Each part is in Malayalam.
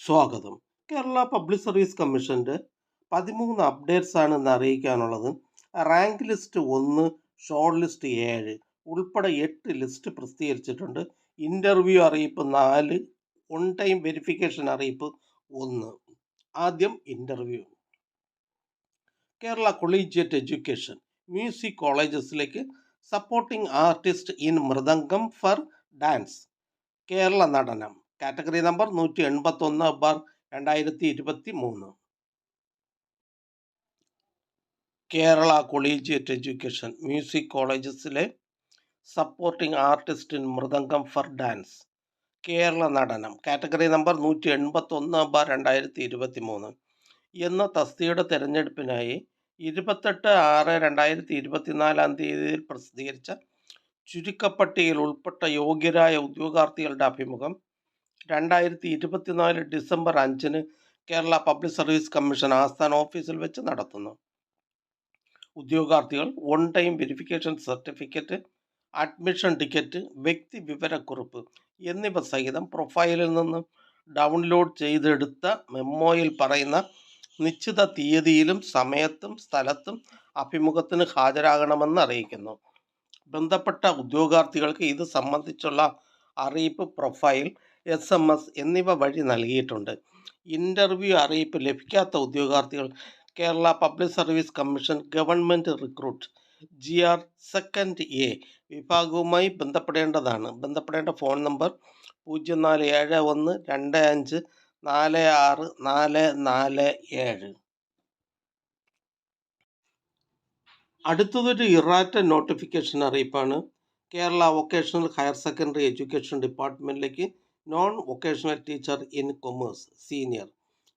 സ്വാഗതം. കേരള പബ്ലിക് സർവീസ് കമ്മീഷൻ്റെ 13 അപ്ഡേറ്റ്സ് ആണ് ഇന്ന് അറിയിക്കാനുള്ളത്. റാങ്ക് ലിസ്റ്റ് 1, ഷോർട്ട് ലിസ്റ്റ് 7 ഉൾപ്പെടെ 8 ലിസ്റ്റ് പ്രസിദ്ധീകരിച്ചിട്ടുണ്ട്. ഇൻ്റർവ്യൂ അറിയിപ്പ് 4, ഓൺ ടൈം വെരിഫിക്കേഷൻ അറിയിപ്പ് 1. ആദ്യം interview. Kerala collegiate education music കോളേജസിലേക്ക് supporting artist in mridangam for dance Kerala Natanam category number 181/2023. Kerala collegiate education music കോളേജസിലെ supporting artist in mridangam for dance Kerala Natanam category number 181/2023 എന്ന തസ്തികയുടെ തെരഞ്ഞെടുപ്പിനായി 28/6/2024 പ്രസിദ്ധീകരിച്ച ചുരുക്കപ്പട്ടികയിൽ ഉൾപ്പെട്ട യോഗ്യരായ ഉദ്യോഗാർത്ഥികളുടെ അഭിമുഖം 2024 December 5 Kerala public service commission ആസ്ഥാന ഓഫീസിൽ വെച്ച് നടത്തുന്നു. ഉദ്യോഗാർത്ഥികൾ on time verification certificate, admission ticket, വ്യക്തി വിവരക്കുറിപ്പ് എന്നിവ സഹിതം പ്രൊഫൈലിൽ നിന്ന് ഡൗൺലോഡ് ചെയ്തെടുത്ത മെമ്മോയിൽ പറയുന്ന നിശ്ചിത തീയതിയിലും സമയത്തും സ്ഥലത്തും അഭിമുഖത്തിന് ഹാജരാകണമെന്ന് അറിയിക്കുന്നു. ബന്ധപ്പെട്ട ഉദ്യോഗാർത്ഥികൾക്ക് ഇത് സംബന്ധിച്ചുള്ള അറിയിപ്പ് പ്രൊഫൈൽ, SMS എന്നിവ വഴി നൽകിയിട്ടുണ്ട്. ഇൻ്റർവ്യൂ അറിയിപ്പ് ലഭിക്കാത്ത ഉദ്യോഗാർത്ഥികൾ Kerala public service commission government recruit GR second A വിഭാഗവുമായി ബന്ധപ്പെടേണ്ടതാണ്. ബന്ധപ്പെടേണ്ട ഫോൺ നമ്പർ 047125464447. അടുത്തതൊരു ഇറാറ്റ നോട്ടിഫിക്കേഷൻ അറിയിപ്പാണ്. Kerala vocational higher secondary education ഡിപ്പാർട്ട്മെൻറ്റിലേക്ക് non vocational teacher in commerce senior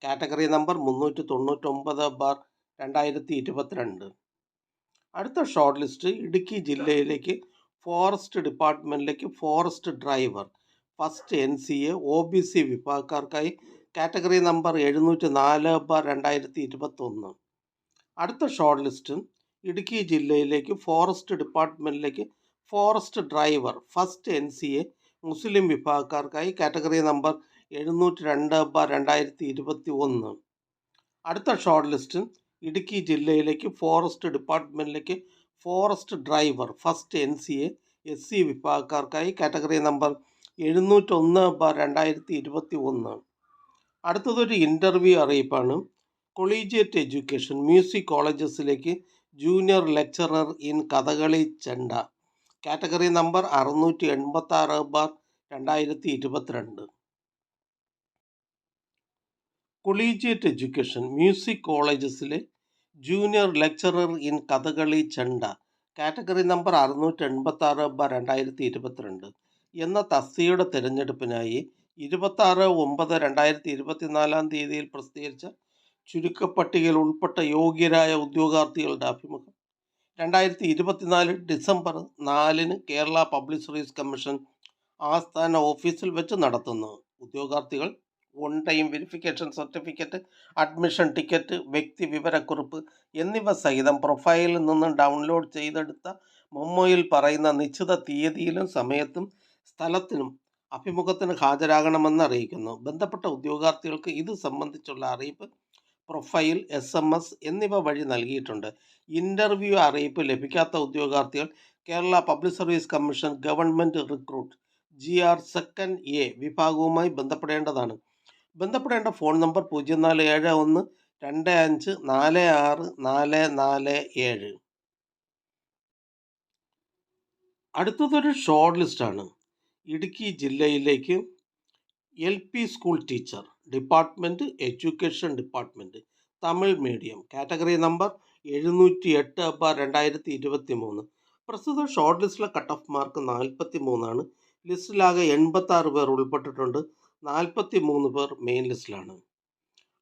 category number 399/2022. അടുത്ത ഷോർട്ട് ലിസ്റ്റ് ഇടുക്കി ജില്ലയിലേക്ക് ഫോറസ്റ്റ് ഡിപ്പാർട്ട്മെൻറ്റിലേക്ക് forest driver first NCA OBC വിഭാഗക്കാർക്കായി കാറ്റഗറി നമ്പർ 704/2021. അടുത്ത ഷോർട്ട് ലിസ്റ്റ് ഇടുക്കി ജില്ലയിലേക്ക് ഫോറസ്റ്റ് ഡിപ്പാർട്ട്മെൻറ്റിലേക്ക് ഫോറസ്റ്റ് ഡ്രൈവർ ഫസ്റ്റ് NCA മുസ്ലിം വിഭാഗക്കാർക്കായി കാറ്റഗറി നമ്പർ 702/2021. അടുത്ത ഷോർട്ട് ലിസ്റ്റ് ഇടുക്കി ജില്ലയിലേക്ക് ഫോറസ്റ്റ് ഡിപ്പാർട്ട്മെൻറ്റിലേക്ക് forest driver first NCA SC വിഭാഗക്കാർക്കായി കാറ്റഗറി നമ്പർ 701/2021. അടുത്തതൊരു ഇൻ്റർവ്യൂ അറിയിപ്പാണ്. കൊളീജിയറ്റ് എഡ്യൂക്കേഷൻ മ്യൂസിക് കോളേജസിലേക്ക് junior lecturer in Kathakali chenda category number 686/2022. Collegiate education music കോളേജസിലെ junior lecturer in Kathakali chenda category number 686/2022 എന്ന തസ്തികയുടെ തിരഞ്ഞെടുപ്പിനായി 26/9/2024 പ്രസിദ്ധീകരിച്ച ചുരുക്കപ്പട്ടികയിൽ ഉൾപ്പെട്ട യോഗ്യരായ ഉദ്യോഗാർത്ഥികളുടെ അഭിമുഖം 2024 December 4 Kerala public service commission ആസ്ഥാന ഓഫീസിൽ വെച്ച് നടത്തുന്നു. ഉദ്യോഗാർത്ഥികൾ on time verification certificate, admission ticket, വ്യക്തി വിവരക്കുറിപ്പ് എന്നിവ സഹിതം പ്രൊഫൈലിൽ നിന്ന് ഡൗൺലോഡ് ചെയ്തെടുത്ത മെമ്മോയിൽ പറയുന്ന നിശ്ചിത തീയതിയിലും സമയത്തും സ്ഥലത്തിനും അഭിമുഖത്തിന് ഹാജരാകണമെന്ന് അറിയിക്കുന്നു. ബന്ധപ്പെട്ട ഉദ്യോഗാർത്ഥികൾക്ക് ഇത് സംബന്ധിച്ചുള്ള അറിയിപ്പ് പ്രൊഫൈൽ, SMS എന്നിവ വഴി നൽകിയിട്ടുണ്ട്. ഇൻ്റർവ്യൂ അറിയിപ്പ് ലഭിക്കാത്ത ഉദ്യോഗാർത്ഥികൾ Kerala public service commission government recruit GR second A വിഭാഗവുമായി ബന്ധപ്പെടേണ്ടതാണ്. ബന്ധപ്പെടേണ്ട ഫോൺ നമ്പർ 047125464447. അടുത്തതൊരു ഷോർട്ട് ലിസ്റ്റാണ്. ഇടുക്കി ജില്ലയിലേക്ക് LP school teacher department education department Tamil medium category number 708/2023. പ്രസ്തുത ഷോർട്ട് ലിസ്റ്റിലെ കട്ട് ഓഫ് മാർക്ക് 43 ലിസ്റ്റിലാകെ 86 പേർ ഉൾപ്പെട്ടിട്ടുണ്ട്. 43 പേർ മെയിൻ ലിസ്റ്റിലാണ്.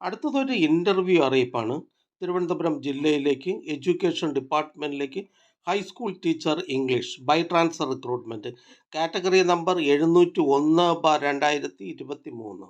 അടുത്തതൊരു ഇൻ്റർവ്യൂ അറിയിപ്പാണ്. തിരുവനന്തപുരം ജില്ലയിലേക്ക് എഡ്യൂക്കേഷൻ ഡിപ്പാർട്ട്മെൻറ്റിലേക്ക് high school teacher English by transfer recruitment category number 701/2023.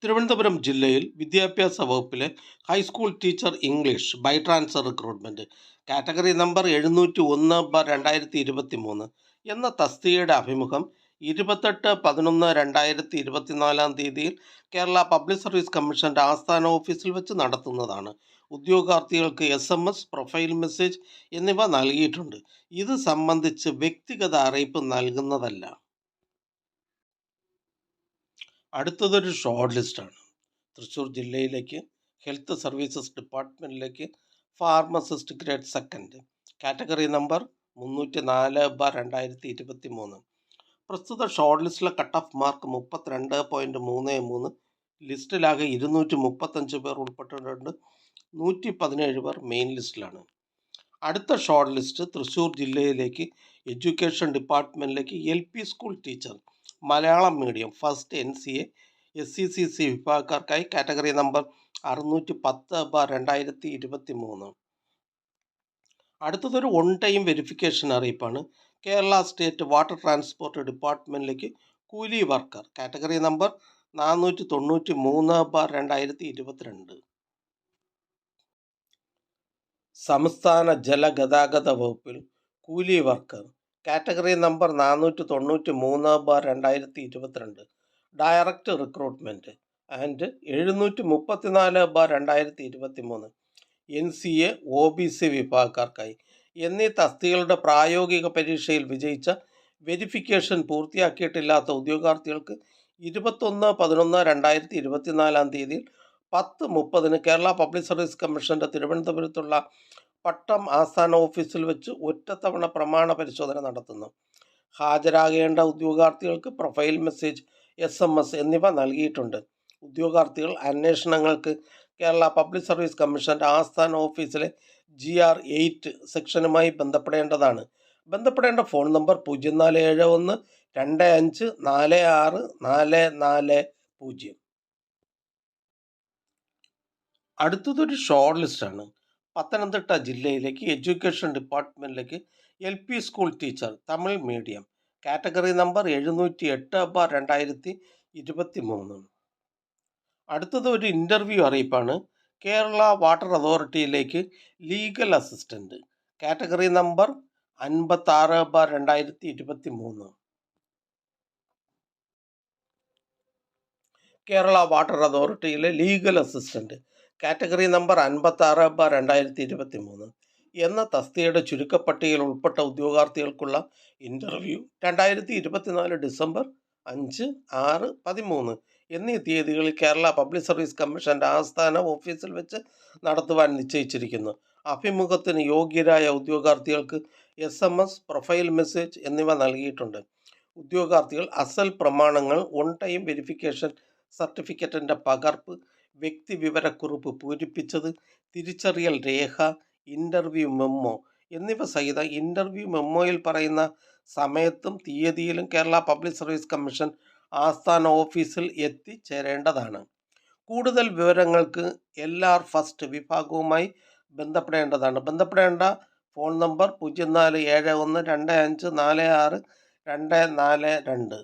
Thiruvananthapuram ജില്ലയിൽ വിദ്യാഭ്യാസ വകുപ്പിലെ high school teacher English by transfer recruitment category number 701/2023 എന്ന തസ്തികയുടെ അഭിമുഖം 28/11/2024 കേരള പബ്ലിക് സർവീസ് കമ്മീഷന്റെ ആസ്ഥാന ഓഫീസിൽ വെച്ച് നടത്തുന്നതാണ്. ഉദ്യോഗാർത്ഥികൾക്ക് SMS, പ്രൊഫൈൽ മെസ്സേജ് എന്നിവ നൽകിയിട്ടുണ്ട്. ഇത് സംബന്ധിച്ച് വ്യക്തിഗത അറിയിപ്പ് നൽകുന്നതല്ല. അടുത്തതൊരു ഷോർട്ട് ലിസ്റ്റാണ്. തൃശ്ശൂർ ജില്ലയിലേക്ക് ഹെൽത്ത് സർവീസസ് ഡിപ്പാർട്ട്മെൻറ്റിലേക്ക് pharmacist grade second, category number 304/2023. പ്രസ്തുത ഷോർട്ട് ലിസ്റ്റിലെ കട്ട് ഓഫ് മാർക്ക് 32.33. ലിസ്റ്റിലാകെ 235 പേർ ഉൾപ്പെട്ടിട്ടുണ്ട്. 117 പേർ മെയിൻ ലിസ്റ്റിലാണ്. അടുത്ത ഷോർട്ട് ലിസ്റ്റ് തൃശ്ശൂർ ജില്ലയിലേക്ക് എഡ്യൂക്കേഷൻ ഡിപ്പാർട്ട്മെൻറ്റിലേക്ക് LP school teacher, Malayalam medium, first NCA SCCC വിഭാഗക്കാർക്കായി കാറ്റഗറി നമ്പർ 610/2023. അടുത്തതൊരു ഓൺ ടൈം വെരിഫിക്കേഷൻ അറിയിപ്പാണ്. കേരള സ്റ്റേറ്റ് വാട്ടർ ട്രാൻസ്പോർട്ട് ഡിപ്പാർട്ട്മെൻറ്റിലേക്ക് കൂലി വർക്കർ, കാറ്റഗറി നമ്പർ 493/2022. സംസ്ഥാന ജലഗതാഗത വകുപ്പിൽ കൂലി worker, category number 493/2022. Direct recruitment and 734/2023. NCA OBC വിഭാഗക്കാർക്കായി എന്നീ തസ്തികകളുടെ പ്രായോഗിക പരീക്ഷയിൽ വിജയിച്ച വെരിഫിക്കേഷൻ പൂർത്തിയാക്കിയിട്ടില്ലാത്ത ഉദ്യോഗാർത്ഥികൾക്ക് 21/11/2024 10:30 കേരള പബ്ലിക് സർവീസ് കമ്മീഷന്റെ തിരുവനന്തപുരത്തുള്ള പട്ടം ആസ്ഥാന ഓഫീസിൽ വെച്ച് ഒറ്റത്തവണ പ്രമാണ പരിശോധന നടത്തുന്നു. ഹാജരാകേണ്ട ഉദ്യോഗാർത്ഥികൾക്ക് പ്രൊഫൈൽ മെസ്സേജ്, SMS എന്നിവ നൽകിയിട്ടുണ്ട്. ഉദ്യോഗാർത്ഥികൾ അന്വേഷണങ്ങൾക്ക് കേരള പബ്ലിക് സർവീസ് കമ്മീഷന്റെ ആസ്ഥാന ഓഫീസിലെ GR 8 സെക്ഷനുമായി ബന്ധപ്പെടേണ്ടതാണ്. ബന്ധപ്പെടേണ്ട ഫോൺ നമ്പർ 047125464440. അടുത്തതൊരു ഷോർട്ട് ലിസ്റ്റാണ്. പത്തനംതിട്ട ജില്ലയിലേക്ക് എഡ്യൂക്കേഷൻ ഡിപ്പാർട്ട്മെൻറ്റിലേക്ക് LP school teacher, Tamil medium, category number 708/2023. അടുത്തത് ഒരു ഇൻ്റർവ്യൂ അറിയിപ്പാണ്. കേരള വാട്ടർ അതോറിറ്റിയിലേക്ക് legal assistant, category number 56/2023. Kerala water അതോറിറ്റിയിലെ ലീഗൽ അസിസ്റ്റൻറ്റ്, കാറ്റഗറി നമ്പർ 56/2023 എന്ന തസ്തികയുടെ ചുരുക്കപ്പട്ടികയിൽ ഉൾപ്പെട്ട ഉദ്യോഗാർത്ഥികൾക്കുള്ള ഇൻ്റർവ്യൂ 2024 ഡിസംബർ 5, 6, 13 എന്നീ തീയതികളിൽ കേരള പബ്ലിക് സർവീസ് കമ്മീഷന്റെ ആസ്ഥാന ഓഫീസിൽ വെച്ച് നടത്തുവാൻ നിശ്ചയിച്ചിരിക്കുന്നു. അഭിമുഖത്തിന് യോഗ്യരായ ഉദ്യോഗാർത്ഥികൾക്ക് SMS, പ്രൊഫൈൽ മെസ്സേജ് എന്നിവ നൽകിയിട്ടുണ്ട്. ഉദ്യോഗാർത്ഥികൾ അസൽ പ്രമാണങ്ങൾ, ഓൺ ടൈം വെരിഫിക്കേഷൻ സർട്ടിഫിക്കറ്റിൻ്റെ പകർപ്പ്, വ്യക്തിവിവരക്കുറിപ്പ് പൂരിപ്പിച്ചത്, തിരിച്ചറിയൽ രേഖ, ഇൻ്റർവ്യൂ മെമ്മോ എന്നിവ സഹിതം ഇൻ്റർവ്യൂ മെമ്മോയിൽ പറയുന്ന സമയത്തും തീയതിയിലും കേരള പബ്ലിക് സർവീസ് കമ്മീഷൻ ആസ്ഥാന ഓഫീസിൽ എത്തിച്ചേരേണ്ടതാണ്. കൂടുതൽ വിവരങ്ങൾക്ക് LR ഫസ്റ്റ് വിഭാഗവുമായി ബന്ധപ്പെടേണ്ടതാണ്. ബന്ധപ്പെടേണ്ട ഫോൺ നമ്പർ 047125464242.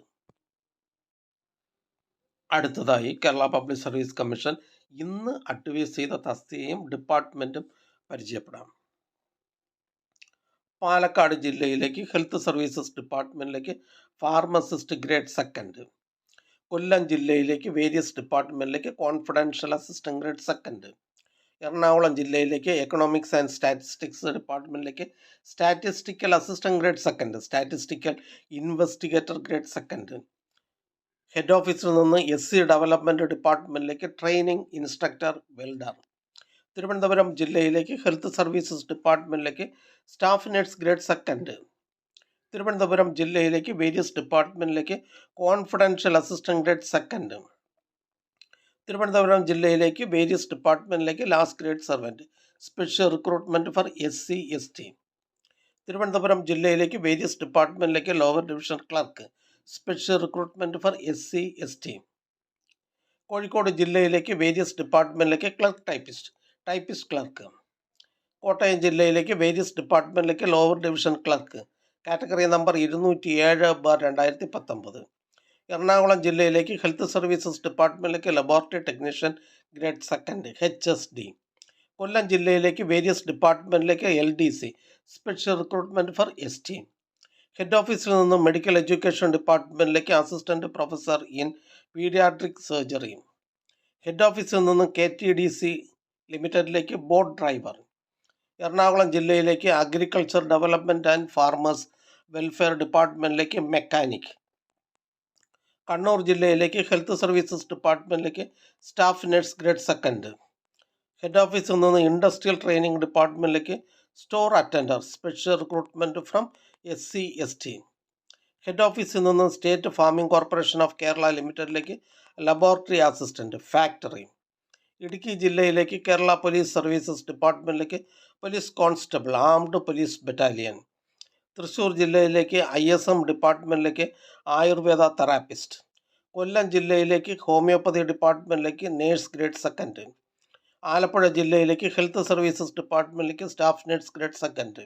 അടുത്തതായി കേരള പബ്ലിക് സർവീസ് കമ്മീഷൻ ഇന്ന് അഡ്വൈസ് ചെയ്ത തസ്തികയും ഡിപ്പാർട്ട്മെൻറ്റും പരിചയപ്പെടാം. പാലക്കാട് ജില്ലയിലേക്ക് ഹെൽത്ത് സർവീസസ് ഡിപ്പാർട്ട്മെൻറ്റിലേക്ക് ഫാർമസിസ്റ്റ് ഗ്രേഡ് സെക്കൻഡ്. കൊല്ലം ജില്ലയിലേക്ക് വേരിയസ് ഡിപ്പാർട്ട്മെൻറ്റിലേക്ക് confidential assistant grade second. Ernakulam ജില്ലയിലേക്ക് എക്കണോമിക്സ് ആൻഡ് സ്റ്റാറ്റിസ്റ്റിക്സ് ഡിപ്പാർട്ട്മെൻറ്റിലേക്ക് statistical assistant grade second, statistical investigator grade second. Head ഓഫീസിൽ നിന്ന് SC ഡെവലപ്മെൻറ്റ് ഡിപ്പാർട്ട്മെൻറ്റിലേക്ക് ട്രെയിനിങ് ഇൻസ്ട്രക്ടർ വെൽഡർ. തിരുവനന്തപുരം ജില്ലയിലേക്ക് ഹെൽത്ത് സർവീസസ് ഡിപ്പാർട്ട്മെൻറ്റിലേക്ക് staff nurse grade second. Thiruvananthapuram ജില്ലയിലേക്ക് വേരിയസ് ഡിപ്പാർട്ട്മെൻറ്റിലേക്ക് confidential assistant grade second. Thiruvananthapuram ജില്ലയിലേക്ക് വേരിയസ് ഡിപ്പാർട്ട്മെൻറ്റിലേക്ക് last grade servant, special recruitment for SC ST. Thiruvananthapuram ജില്ലയിലേക്ക് വേരിയസ് ഡിപ്പാർട്ട്മെൻറ്റിലേക്ക് lower division clerk, special recruitment for SC ST. Kozhikode ജില്ലയിലേക്ക് വേരിയസ് ഡിപ്പാർട്ട്മെൻറ്റിലേക്ക് ക്ലർക്ക് ടൈപ്പിസ്റ്റ് ക്ലർക്ക്. കോട്ടയം ജില്ലയിലേക്ക് വേരിയസ് ഡിപ്പാർട്ട്മെൻറ്റിലേക്ക് lower division clerk, category number 207/2019. Ernakulam ജില്ലയിലേക്ക് ഹെൽത്ത് സർവീസസ് ഡിപ്പാർട്ട്മെൻറ്റിലേക്ക് laboratory technician grade second HSD. Kollam ജില്ലയിലേക്ക് വേരിയസ് ഡിപ്പാർട്ട്മെൻറ്റിലേക്ക് LDC, special recruitment for ST. Head ഓഫീസിൽ നിന്നും മെഡിക്കൽ എഡ്യൂക്കേഷൻ ഡിപ്പാർട്ട്മെൻറ്റിലേക്ക് assistant professor in paediatric surgery. Head ഓഫീസിൽ നിന്നും KTDC ലിമിറ്റഡിലേക്ക് ബോട്ട് ഡ്രൈവർ. എറണാകുളം ജില്ലയിലേക്ക് agriculture development and farmers welfare ഡിപ്പാർട്ട്മെൻറ്റിലേക്ക് മെക്കാനിക്. കണ്ണൂർ ജില്ലയിലേക്ക് ഹെൽത്ത് സർവീസസ് ഡിപ്പാർട്ട്മെൻറ്റിലേക്ക് staff nurse grade second. Head ഓഫീസിൽ നിന്ന് ഇൻഡസ്ട്രിയൽ ട്രെയിനിങ് ഡിപ്പാർട്ട്മെൻറ്റിലേക്ക് store attender special recruitment from SC/ST. Head ഓഫീസിൽ നിന്ന് state farming corporation of Kerala ലിമിറ്റഡിലേക്ക് ലബോറട്ടറി അസിസ്റ്റൻറ്റ് ഫാക്ടറി. ഇടുക്കി ജില്ലയിലേക്ക് കേരള പോലീസ് സർവീസസ് ഡിപ്പാർട്ട്മെൻറ്റിലേക്ക് police constable armed police battalion. Thrissur ജില്ലയിലേക്ക് ISM ഡിപ്പാർട്ട്മെൻറ്റിലേക്ക് ആയുർവേദ തെറാപ്പിസ്റ്റ്. കൊല്ലം ജില്ലയിലേക്ക് homeopathy ഡിപ്പാർട്ട്മെൻറ്റിലേക്ക് nurse grade second. Alappuzha ജില്ലയിലേക്ക് ഹെൽത്ത് സർവീസസ് ഡിപ്പാർട്ട്മെൻറ്റിലേക്ക് സ്റ്റാഫ് നഴ്സ് ഗ്രേഡ് സെക്കൻഡ്.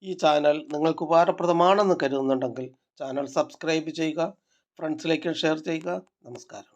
ഈ ചാനൽ നിങ്ങൾക്ക് ഉപകാരപ്രദമാണെന്ന് കരുതുന്നുണ്ടെങ്കിൽ ചാനൽ സബ്സ്ക്രൈബ് ചെയ്യുക, ഫ്രണ്ട്സിലേക്ക് ഷെയർ ചെയ്യുക. നമസ്കാരം.